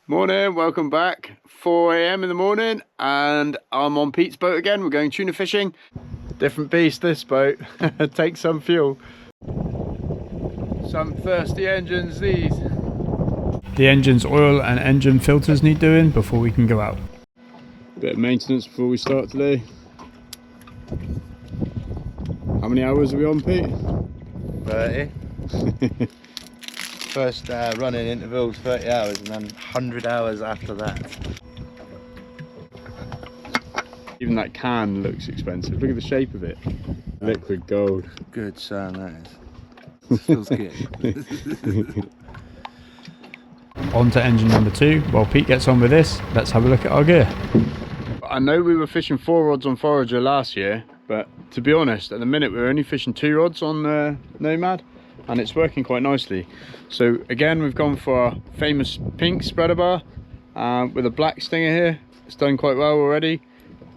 Morning, welcome back. 4 AM in the morning and I'm on Pete's boat again. We're going tuna fishing. Different beast this boat. Take some fuel. Some thirsty engines these. The engine's oil and engine filters need doing before we can go out. Bit of maintenance before we start today. How many hours are we on, Pete? 30. First running intervals 30 hours and then 100 hours after that. Even that can looks expensive. Look at the shape of it. Liquid gold. Good son, that is. Feels good. On to engine number 2. While Pete gets on with this, let's have a look at our gear. I know we were fishing 4 rods on Forager last year, but to be honest, at the minute we're only fishing 2 rods on Nomad, and it's working quite nicely. So again, we've gone for our famous pink spreader bar with a black stinger here. It's done quite well already.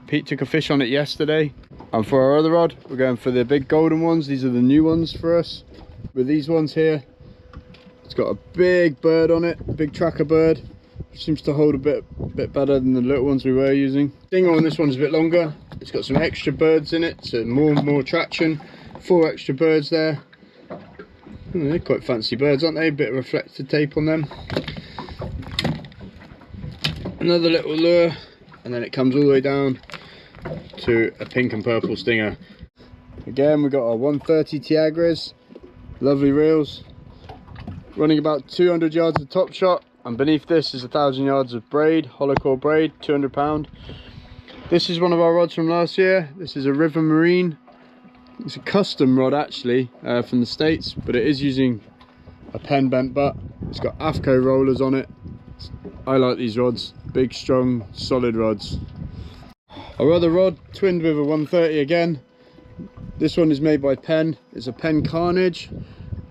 Pete took a fish on it yesterday. And for our other rod, we're going for the big golden ones. These are the new ones for us. With these ones here, it's got a big bird on it, a big tracker bird. Seems to hold a bit better than the little ones we were using. Stinger on this one's a bit longer. It's got some extra birds in it, so more traction. 4 extra birds there. They're quite fancy birds, aren't they? A bit of reflective tape on them. Another little lure, and then it comes all the way down to a pink and purple stinger. Again, we've got our 130 Tiagras, lovely reels, running about 200 yards of top shot, and beneath this is 1,000 yards of braid, hollow core braid, 200 pound. This is one of our rods from last year. This is a River Marine. It's a custom rod actually from the States, but it is using a pen bent butt. It's got AFCO rollers on it. I like these rods, big, strong, solid rods. Our other rod, twinned with a 130 again. This one is made by Penn. It's a Penn Carnage.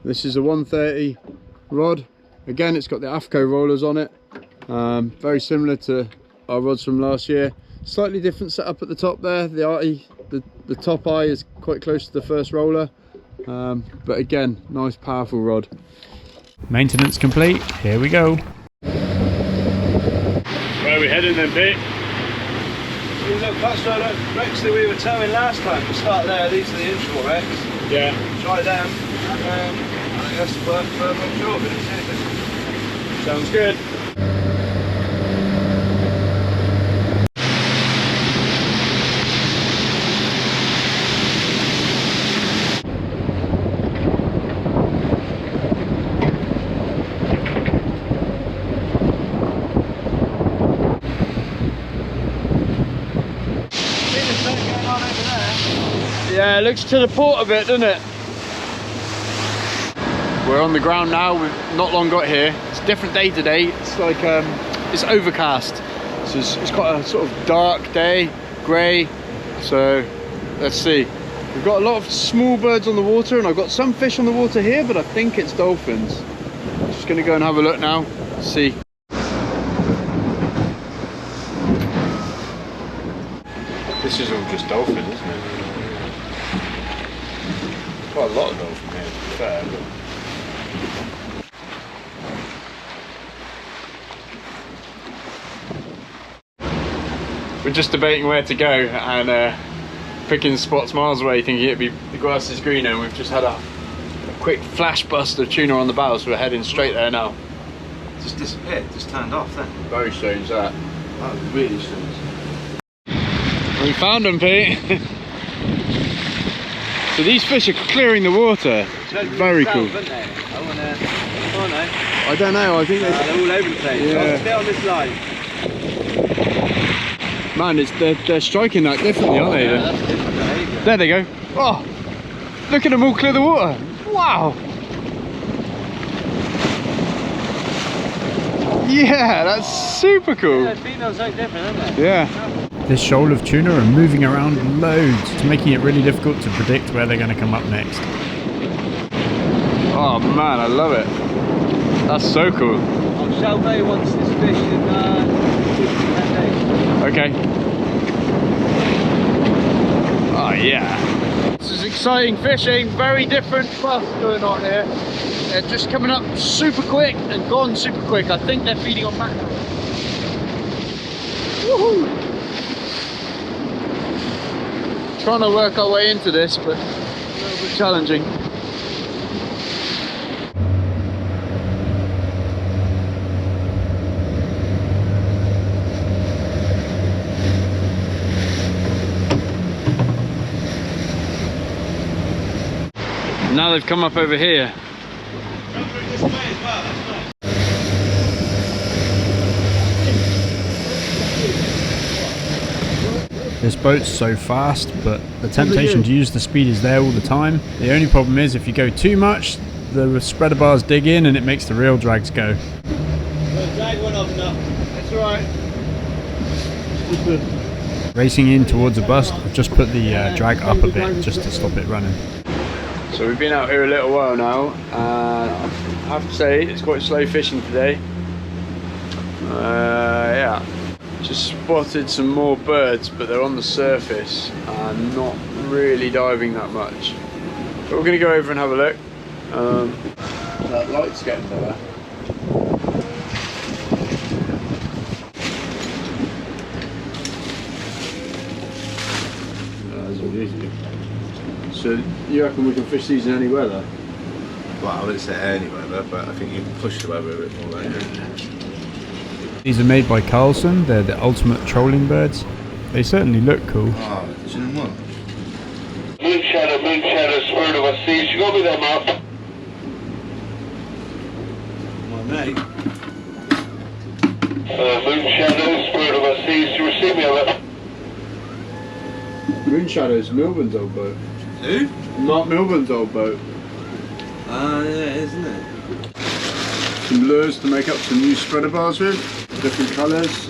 This is a 130 rod. Again, it's got the AFCO rollers on it. Very similar to our rods from last year. Slightly different setup at the top there. The top eye is quite close to the first roller, but again, nice powerful rod. Maintenance complete, here we go. Where are we heading then, Pete? Look, that's the wrecks that we were towing last time. We start there, these are the interval wrecks. Yeah. Try them, and I guess work further offshore, but it's Sounds good. Yeah, it looks to the port a bit, doesn't it? We're on the ground now. We've not long got here. It's a different day today. It's like it's overcast, so it's quite a sort of dark day, grey. So let's see. We've got a lot of small birds on the water, and I've got some fish on the water here, but I think it's dolphins. Just going to go and have a look now. See. This is all just dolphin, isn't it? Quite a lot of dolphin here, to be fair. But we're just debating where to go and picking spots miles away, thinking it'd be the grass is greener, and we've just had a quick flash bust of tuna on the bow, so we're heading straight there now. just disappeared, just turned off then. Very strange that. That was really strange. We found them, Pete. So these fish are clearing the water. Very cool. I don't know, I think they're all over the place. Yeah. Stay on this line. Man, they're striking that differently, aren't they? Yeah, that's different behaviour. There they go. Oh, look at them all clear the water. Wow. Yeah, that's super cool. Yeah, the females look different, aren't they? Yeah. This shoal of tuna are moving around loads, it's making it really difficult to predict where they're going to come up next. Oh man, I love it. That's so cool. I'll Shell Bay wants this fish in 10 days. Okay. Oh yeah. This is exciting fishing, very different stuff going on here. They're just coming up super quick and gone super quick. I think they're feeding on mackerel. Woohoo! Trying to work our way into this, but a little bit challenging. Now they've come up over here. This boat's so fast, but the temptation to use the speed is there all the time. The only problem is if you go too much, the spreader bars dig in and it makes the reel drags go. Drag one of them up. That's alright. Racing in towards a bust, I've just put the drag up a bit just to stop it running. So we've been out here a little while now, and I have to say it's quite slow fishing today. Yeah, just spotted some more birds, but they're on the surface and not really diving that much. But we're going to go over and have a look. That light's getting better. That's what it is. So you reckon we can fish these in any weather? Well, I wouldn't say any weather, but I think you can push the weather a bit more, don't you? These are made by Carlson, they're the ultimate trolling birds. They certainly look cool. Oh, did you know what? Moon shadow, spirit of a sea. You go with them up. My mate. Moon shadow, spirit of a sea. You receive me of it. Moon Shadow's Milburn's old boat. Who? Mark Milburn's old boat. Ah, yeah, isn't it? Some lures to make up some new spreader bars with, different colours.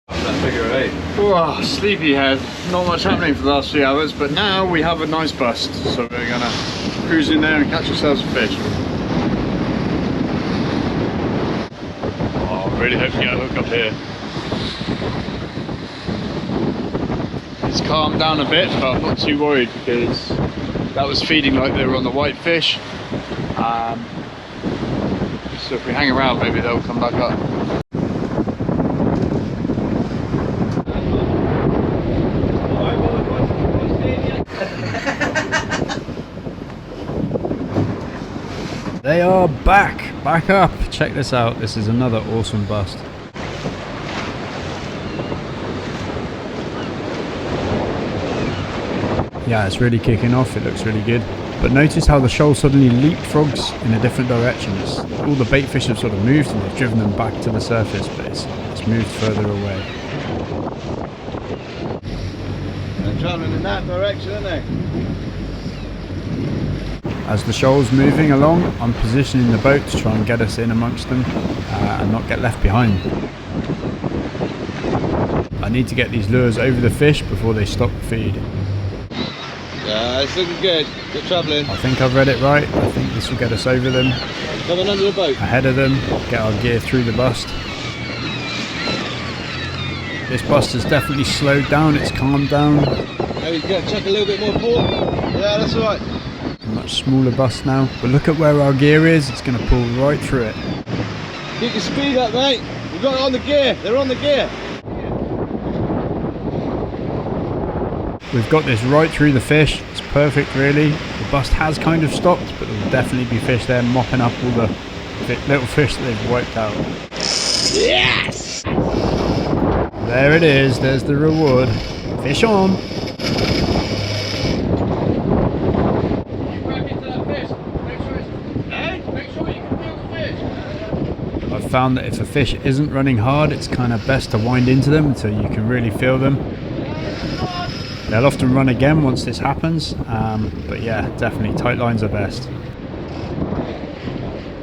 That figure of 8. Oh, sleepyhead. Not much happening for the last 3 hours, but now we have a nice bust. So we're gonna cruise in there and catch ourselves a fish. Oh, I really hope we get a hook up here. It's calmed down a bit, but I'm not too worried because that was feeding like they were on the whitefish. So if we hang around, maybe they'll come back up. They are back up. Check this out, this is another awesome bust. Yeah, it's really kicking off, it looks really good. But notice how the shoal suddenly leapfrogs in a different direction. All the bait fish have sort of moved and they've driven them back to the surface, but it's moved further away. They're travelling in that direction, aren't they? As the shoal's moving along, I'm positioning the boat to try and get us in amongst them and not get left behind. I need to get these lures over the fish before they stop the feed. Yeah, it's looking good. Good travelling. I think I've read it right. I think this will get us over them, Coming under the boat. ahead of them, get our gear through the bust. This bust has definitely slowed down, it's calmed down. Maybe go chuck a little bit more port. Yeah, that's alright. A much smaller bust now, but look at where our gear is, it's going to pull right through it. Keep your speed up, mate. We've got it on the gear. They're on the gear. We've got this right through the fish, it's perfect really. The bust has kind of stopped, but there will definitely be fish there mopping up all the little fish that they've wiped out. Yes! There it is, there's the reward. Fish on! I've found that if a fish isn't running hard, it's kind of best to wind into them until you can really feel them. They'll often run again once this happens, but yeah, definitely tight lines are best.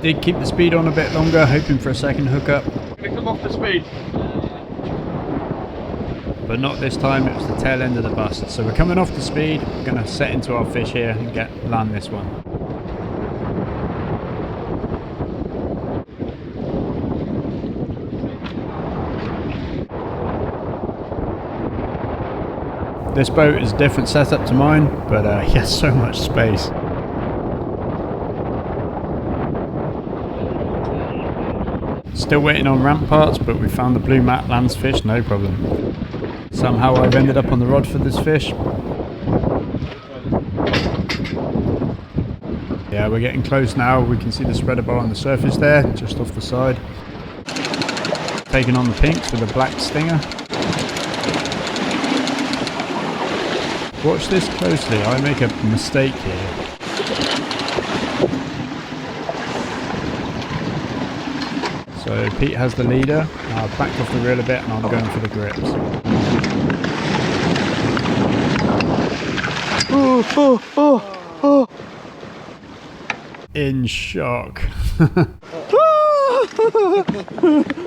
Did keep the speed on a bit longer, hoping for a second hookup. Gonna come off the speed. But not this time, it was the tail end of the bust. So we're coming off the speed, we're going to set into our fish here and land this one. This boat is a different setup to mine, but he has so much space. Still waiting on ramp parts, but we found the blue mat lands fish, no problem. Somehow I've ended up on the rod for this fish. Yeah, we're getting close now. We can see the spreader bar on the surface there, just off the side. Taking on the pinks with a black stinger. Watch this closely, I make a mistake here. So Pete has the leader, I've backed off the reel a bit and I'm going for the grips. In shock.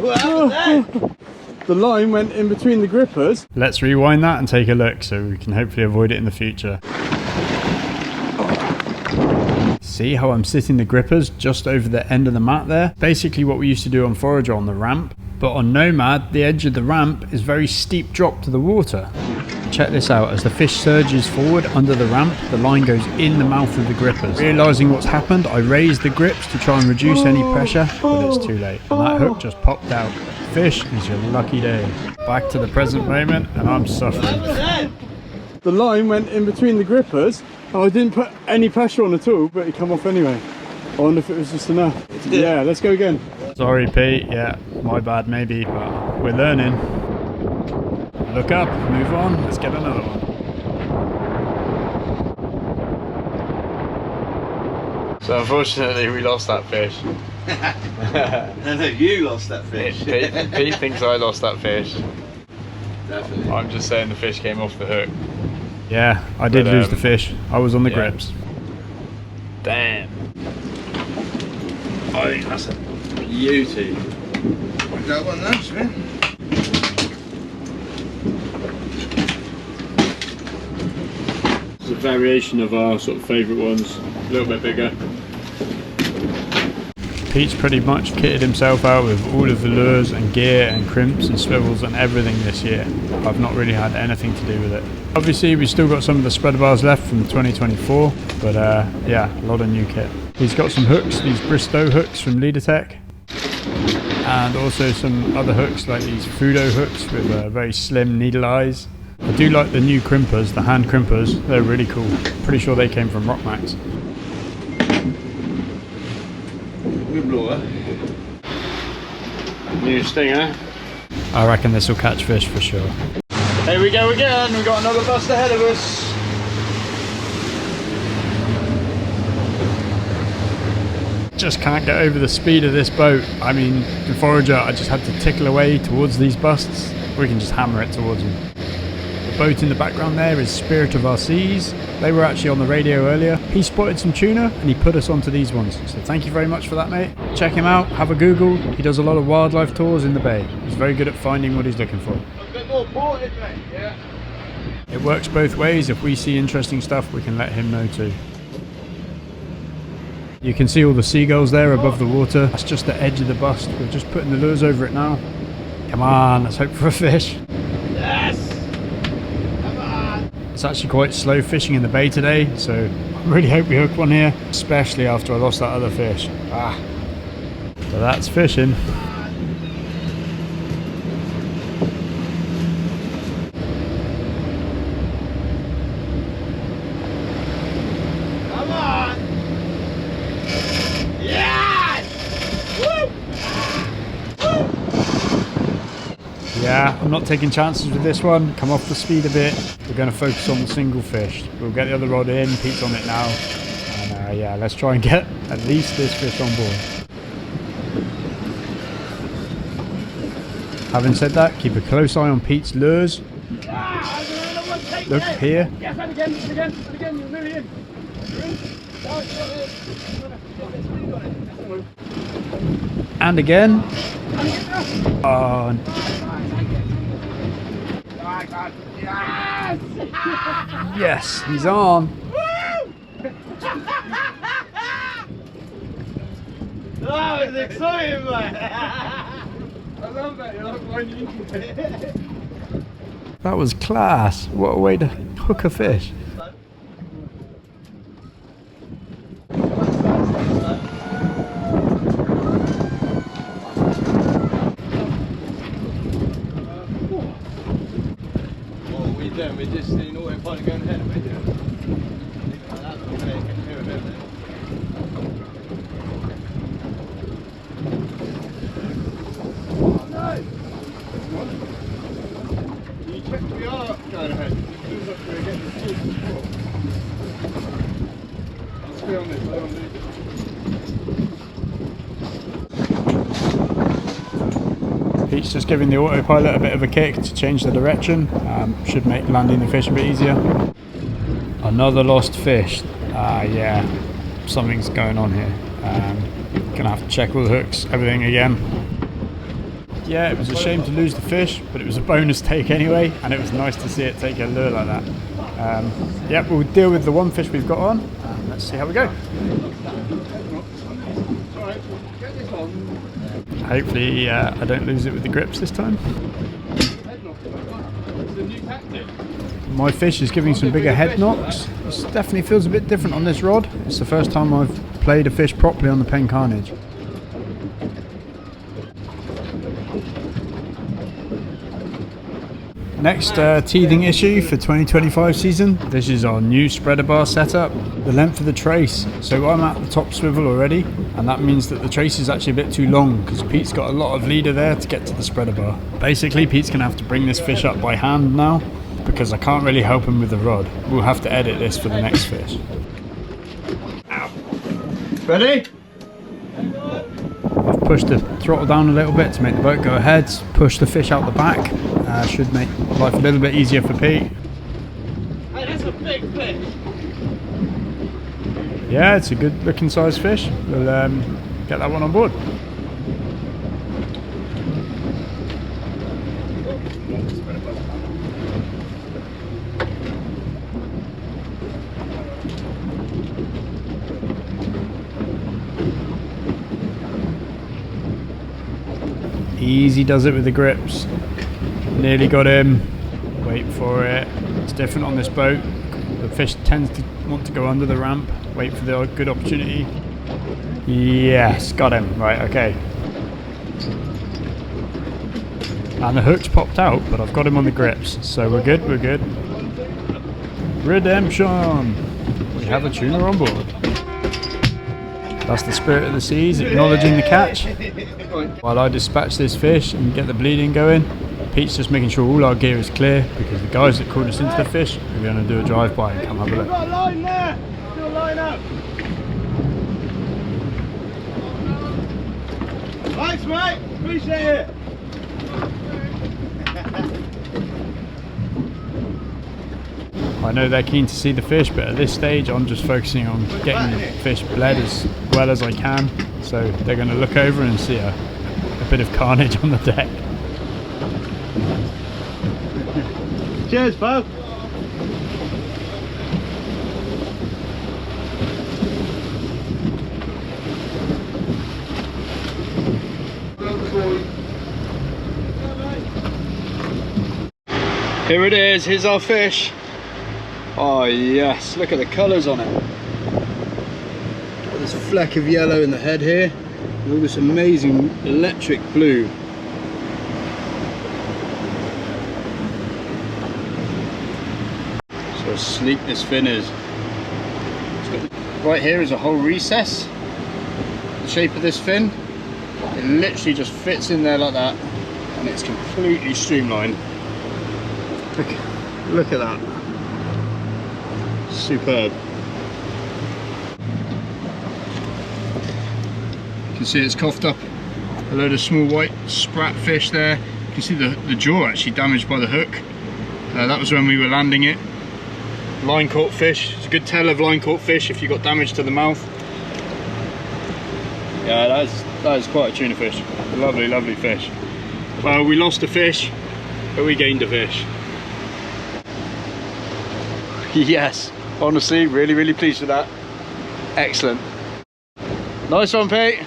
What happened there? The line went in between the grippers. Let's rewind that and take a look so we can hopefully avoid it in the future. See how I'm sitting the grippers just over the end of the mat there? Basically what we used to do on Forager on the ramp, but on Nomad the edge of the ramp is very steep drop to the water. Check this out, as the fish surges forward under the ramp, the line goes in the mouth of the grippers. Realising what's happened, I raised the grips to try and reduce any pressure, but it's too late. And that hook just popped out. Fish is your lucky day. Back to the present moment, and I'm suffering. The line went in between the grippers. I didn't put any pressure on at all, but it come off anyway. I wonder if it was just enough. Yeah, let's go again. Sorry Pete, yeah, my bad maybe, but we're learning. Look up, move on, let's get another one. So unfortunately we lost that fish. No, you lost that fish. Pete thinks I lost that fish. Definitely. I'm just saying the fish came off the hook. Yeah, I did lose the fish. I was on the grips. Damn. I think that's a beauty. Got one lunch, man. It's a variation of our sort of favourite ones, a little bit bigger. Pete's pretty much kitted himself out with all of the lures and gear and crimps and swivels and everything this year. I've not really had anything to do with it. Obviously we've still got some of the spreader bars left from 2024, but yeah, a lot of new kit. He's got some hooks, these Bristow hooks from Leadertech, and also some other hooks like these Fudo hooks with very slim needle eyes. I do like the new crimpers, the hand crimpers, they're really cool. Pretty sure they came from Rockmax. Good blower. New stinger. I reckon this will catch fish for sure. Here we go again, we've got another bust ahead of us. Just can't get over the speed of this boat. I mean, in Forager I just had to tickle away towards these busts. We can just hammer it towards them. The boat in the background there is Spirit of Our Seas. They were actually on the radio earlier. He spotted some tuna and he put us onto these ones. So thank you very much for that, mate. Check him out, have a Google. He does a lot of wildlife tours in the bay. He's very good at finding what he's looking for. A bit more ported, mate. Yeah. It works both ways. If we see interesting stuff, we can let him know too. You can see all the seagulls there above the water. That's just the edge of the bust. We're just putting the lures over it now. Come on, let's hope for a fish. Yes! Come on! It's actually quite slow fishing in the bay today, so I really hope we hook one here, especially after I lost that other fish. So that's fishing. Come on! Yes! Woo! Woo! Yeah, I'm not taking chances with this one. Come off the speed a bit. We're going to focus on the single fish. We'll get the other rod in, Pete's on it now. And yeah, let's try and get at least this fish on board. Having said that, keep a close eye on Pete's lures. Look here. Yes, and again, you're really in. You're in. And again. Oh, yes, he's on. Oh, it's exciting, mate. I love that. You're like finding That was class. What a way to hook a fish. What are we doing? We're just seeing autopilot going ahead, are we doing? That's not going to hear a bit of it. Oh no! You checked we are going ahead. It feels like we're getting the full support. Let's be on this, stay on this. Pete's just giving the autopilot a bit of a kick to change the direction. Should make landing the fish a bit easier. Another lost fish. Yeah, something's going on here. Gonna have to check all the hooks, everything again. Yeah, it was a shame to lose the fish, but it was a bonus take anyway, and it was nice to see it take a lure like that. Yeah, we'll deal with the one fish we've got on, and let's see how we go. Hopefully I don't lose it with the grips this time. My fish is giving some bigger head knocks. This definitely feels a bit different on this rod. It's the first time I've played a fish properly on the Pen Carnage. Next teething issue for 2025 season. This is our new spreader bar setup. The length of the trace. So I'm at the top swivel already, and that means that the trace is actually a bit too long because Pete's got a lot of leader there to get to the spreader bar. Basically, Pete's gonna have to bring this fish up by hand now because I can't really help him with the rod. We'll have to edit this for the next fish. Ow. Ready? I've pushed the throttle down a little bit to make the boat go ahead, push the fish out the back. Should make life a little bit easier for Pete. Hey, that's a big fish. Yeah, it's a good looking size fish. We'll get that one on board. Easy does it with the grips. Nearly got him. Wait for it. It's different on this boat. The fish tends to want to go under the ramp. Wait for the good opportunity. Yes, got him. Right, okay. And the hook's popped out, but I've got him on the grips. So we're good, we're good. Redemption! We have a tuna on board. That's the spirit of the seas, acknowledging the catch. While I dispatch this fish and get the bleeding going, Pete's just making sure all our gear is clear because the guys that called us into the fish are going to do a drive-by and come have a look. Got a line there! Still line up! Thanks, mate! Appreciate it! I know they're keen to see the fish, but at this stage I'm just focusing on getting the fish bled as well as I can. So they're going to look over and see a bit of carnage on the deck. Cheers, pal! Here it is, here's our fish. Oh yes, look at the colours on it. Got this fleck of yellow in the head here, and all this amazing electric blue. So how sleek this fin is. Right here is a whole recess. The shape of this fin, it literally just fits in there like that, and it's completely streamlined. Look at that. Superb. You can see it's coughed up a load of small white sprat fish there. You can see the jaw actually damaged by the hook. That was when we were landing it. Line caught fish. It's a good tell of line caught fish if you got damage to the mouth. Yeah, that is quite a tuna fish. Lovely, lovely fish. Well, we lost a fish, but we gained a fish. Yes, honestly, really, really pleased with that. Excellent. Nice one, Pete.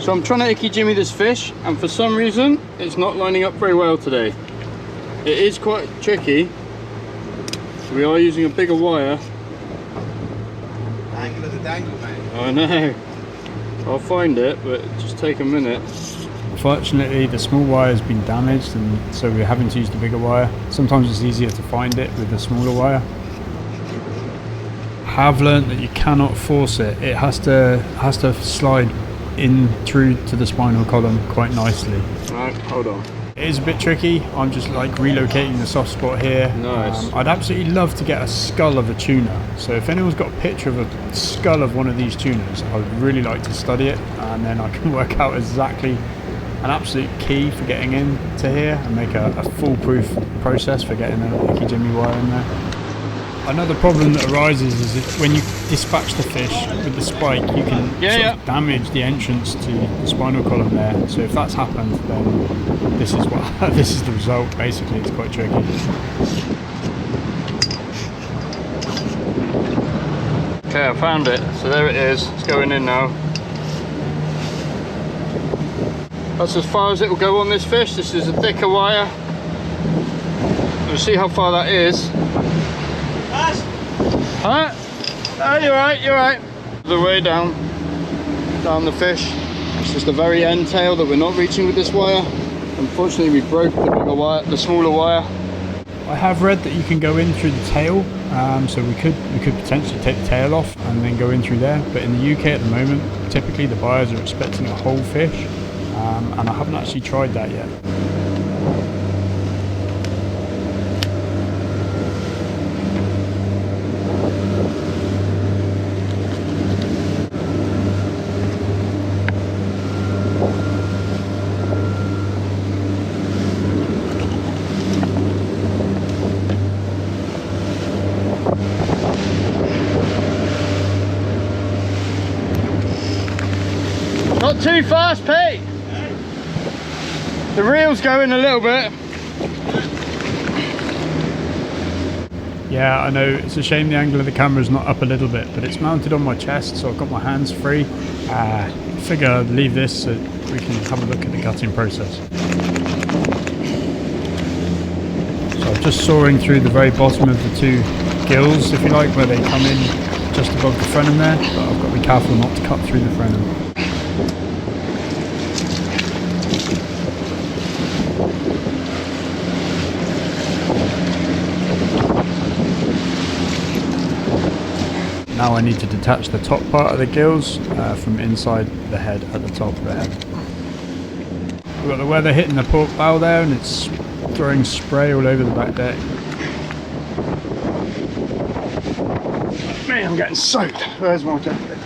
So I'm trying to icky jimmy this fish, and for some reason it's not lining up very well today. It is quite tricky. So we are using a bigger wire. Angle of the dangle, mate. I know. I'll find it, but just take a minute. Unfortunately, the small wire has been damaged, and so we're having to use the bigger wire. Sometimes it's easier to find it with the smaller wire. I have learnt that you cannot force it. It has to slide in through to the spinal column quite nicely. Right, hold on. It is a bit tricky. I'm just like relocating the soft spot here. Nice. I'd absolutely love to get a skull of a tuna. So if anyone's got a picture of a skull of one of these tunas, I would really like to study it, and then I can work out exactly an absolute key for getting into here and make a foolproof process for getting an icky jimmy wire in there. Another problem that arises is that when you dispatch the fish with the spike, you can sort of damage the entrance to the spinal column there. So if that's happened, then this is what this is the result. Basically, it's quite tricky. Okay, I found it. So there it is. It's going in now. That's as far as it will go on this fish. This is a thicker wire. We'll see how far that is. Huh? Oh, you're right, you're right. The way down the fish. It's just the very end tail that we're not reaching with this wire. Unfortunately, we broke the bigger wire, the smaller wire. I have read that you can go in through the tail, so we could potentially take the tail off and then go in through there. But in the UK at the moment, typically the buyers are expecting a whole fish, and I haven't actually tried that yet. Not too fast, Pete. The reel's going a little bit. Yeah, I know, it's a shame the angle of the camera is not up a little bit, but it's mounted on my chest, so I've got my hands free. Figure I'd leave this so we can have a look at the gutting process. So I'm just sawing through the very bottom of the two gills, if you like, where they come in just above the frenum there, but I've got to be careful not to cut through the frenum. Now I need to detach the top part of the gills from inside the head at the top of the head. We've got the weather hitting the port bow there, and it's throwing spray all over the back deck. Man, I'm getting soaked. Where's my jacket?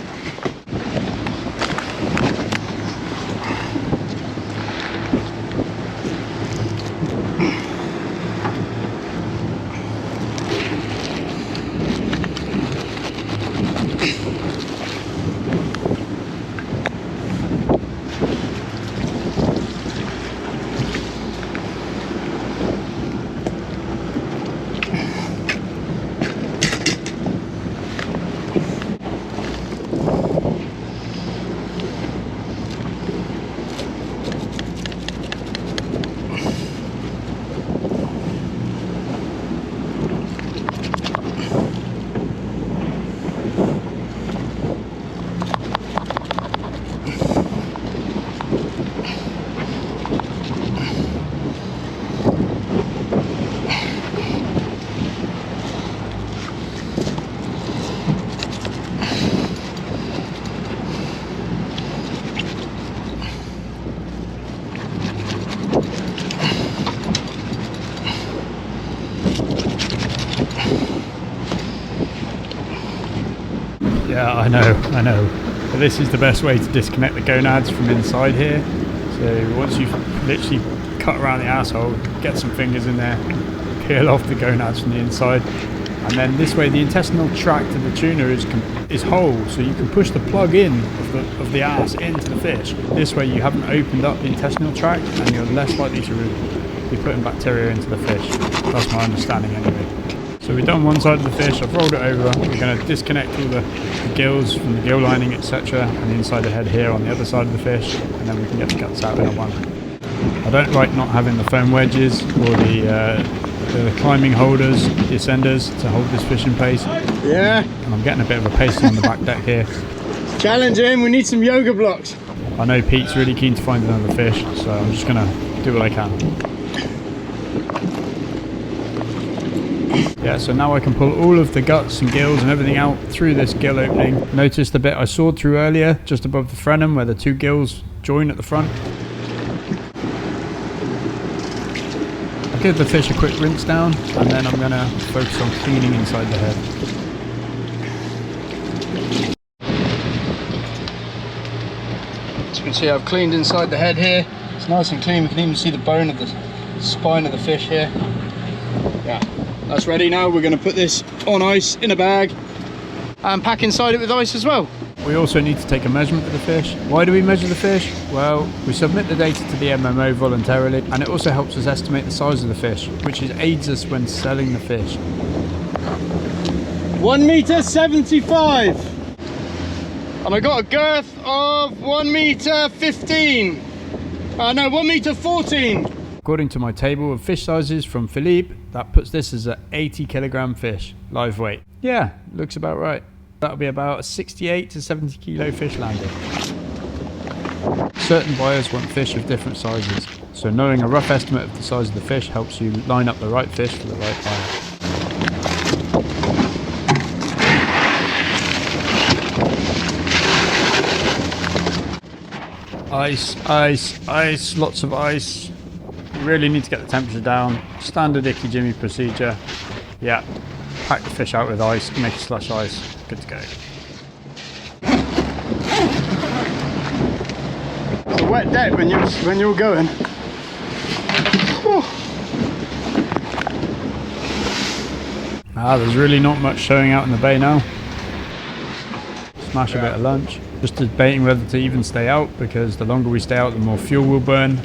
Yeah, I know. But this is the best way to disconnect the gonads from inside here. So once you've literally cut around the asshole, get some fingers in there, peel off the gonads from the inside, and then this way the intestinal tract of the tuna is whole, so you can push the plug in of the ass into the fish. This way you haven't opened up the intestinal tract, and you're less likely to be putting bacteria into the fish. That's my understanding anyway. So we've done one side of the fish, I've rolled it over. We're going to disconnect all the gills from the gill lining, etc. and inside the head here on the other side of the fish, and then we can get the guts out in a one. I don't like not having the foam wedges or the climbing holders, the ascenders to hold this fish in place. Yeah. And I'm getting a bit of a pasting on the back deck here. Challenging, we need some yoga blocks. I know Pete's really keen to find another fish, so I'm just going to do what I can. Yeah, so now I can pull all of the guts and gills and everything out through this gill opening. Notice the bit I sawed through earlier, just above the frenum where the two gills join at the front. I'll give the fish a quick rinse down, and then I'm going to focus on cleaning inside the head. As you can see, I've cleaned inside the head here. It's nice and clean. We can even see the bone of the spine of the fish here. Yeah, that's ready now. We're going to put this on ice in a bag and pack inside it with ice as well. We also need to take a measurement of the fish. Why do we measure the fish? Well, we submit the data to the MMO voluntarily, and it also helps us estimate the size of the fish, which aids us when selling the fish. 1.75 m. And I got a girth of 1.15 m. No, 1.14 m. According to my table of fish sizes from Philippe, that puts this as an 80 kilogram fish, live weight. Yeah, looks about right. That'll be about a 68 to 70 kilo fish landed. Certain buyers want fish of different sizes, so knowing a rough estimate of the size of the fish helps you line up the right fish for the right buyer. Ice, ice, ice, lots of ice. You really need to get the temperature down. Standard Icky Jimmy procedure. Yeah, pack the fish out with ice, make a slush ice, good to go. It's a wet deck when you're going. There's really not much showing out in the bay now. Smash a bit of lunch. Just debating whether to even stay out, because the longer we stay out the more fuel we'll burn.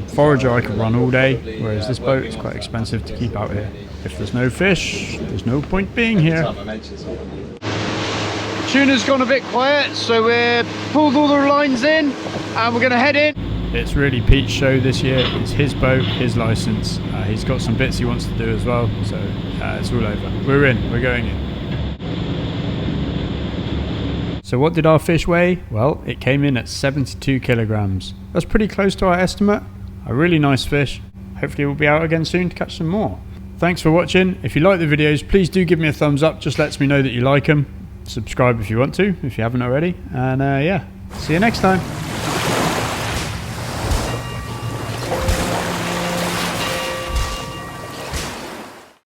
Forager I could run all day, whereas this boat is quite expensive to keep out here. If there's no fish, there's no point being here. Tuna's gone a bit quiet, so we've pulled all the lines in and we're going to head in. It's really Pete's show this year. It's his boat, his license. He's got some bits he wants to do as well, so it's all over. We're in, we're going in. So what did our fish weigh? Well, it came in at 72 kilograms. That's pretty close to our estimate. A really nice fish. Hopefully we'll be out again soon to catch some more. Thanks for watching. If you like the videos, please do give me a thumbs up. Just lets me know that you like them. Subscribe if you want to, if you haven't already. And yeah, see you next time.